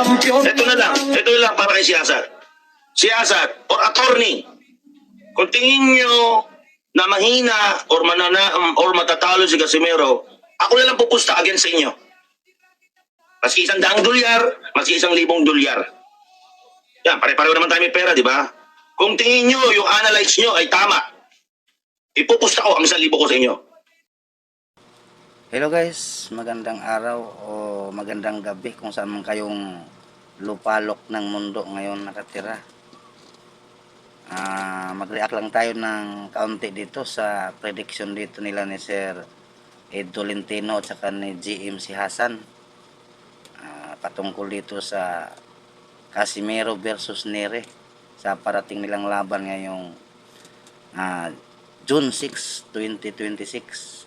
Ito na lang para kay siyasat. Siyasat or attorney. Kung tingin nyo na mahina or matatalo si Casimero, ako na lang pupusta against sa inyo. Maski 100 dolyar, maski 1,000 dolyar. Yan, pare-pareho naman tayo may pera, di ba? Kung tingin nyo, yung analyze nyo ay tama, ipupusta ko ang 1,000 ko sa inyo. Hello guys, magandang araw o magandang gabi kung saan man kayong lupalok ng mundo ngayon nakatira. Mag-react lang tayo ng kaunti dito sa prediction dito nila ni Sir Ed Tolentino at saka ni GM si Hasan patungkol dito sa Casimero versus Nere sa parating nilang laban ngayong June 6, 2026.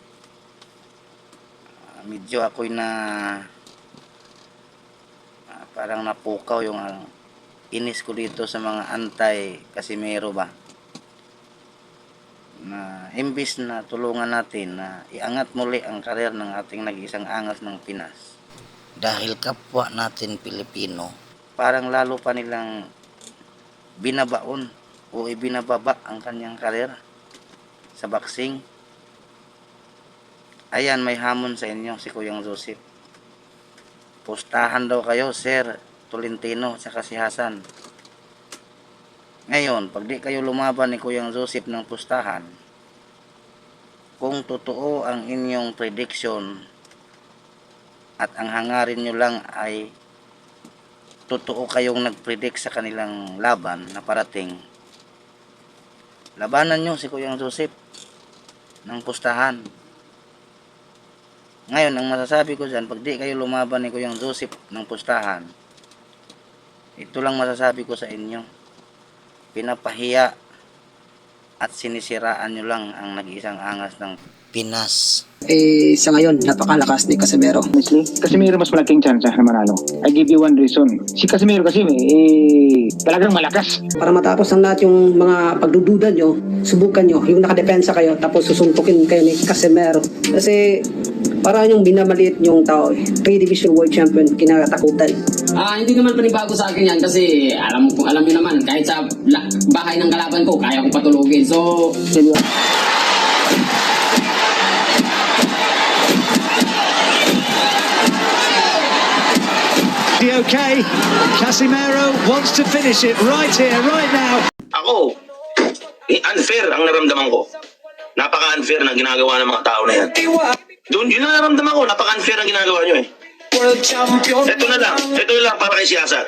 Medyo ako'y parang napukaw yung inis ko dito sa mga anti-Casimero ba, na imbis na tulungan natin na iangat muli ang karir ng ating nag-isang angas ng Pinas dahil kapwa natin Pilipino, parang lalo pa nilang binabaon o ibinababa ang kanyang karir sa boxing. Ayan, may hamon sa inyo si Kuyang Joseph. Pustahan daw kayo, Sir Tolentino at si Hasan. Ngayon, pag di kayo lumaban ni Kuyang Joseph ng pustahan, kung totoo ang inyong prediction at ang hangarin nyo lang ay totoo kayong nag-predict sa kanilang laban na parating, labanan nyo si Kuyang Joseph ng pustahan. Ngayon, ang masasabi ko dyan, pag di kayo lumaban ni Kuyang Joseph ng pustahan, ito lang masasabi ko sa inyo, pinapahiya at sinisiraan nyo lang ang nag-iisang angas ng Pinas. Sa ngayon, napakalakas ni Casimero. Honestly, Casimero mas malaking chance na manalo. I give you one reason. Si Casimero kasi talagang malakas. Para matapos ang lahat yung mga pagdududa nyo, subukan nyo, yung nakadepensa kayo, tapos susuntukin kayo ni Casimero. Kasi parang yung binamaliit yung tao, 3 Division World Champion, kinakatakutan. Hindi naman panibago sa akin yan kasi alam niyo naman, kahit sa bahay ng kalaban ko, kaya ko patulugin. So, Okay, Casimero wants to finish it right here, right now. Ako, unfair ang naramdaman ko. Napaka-unfair na ginagawa ng mga tao na yan. Doon, yun ang naramdaman ko, napaka-unfair ang ginagawa nyo eh. Ito na lang para kay siyasat.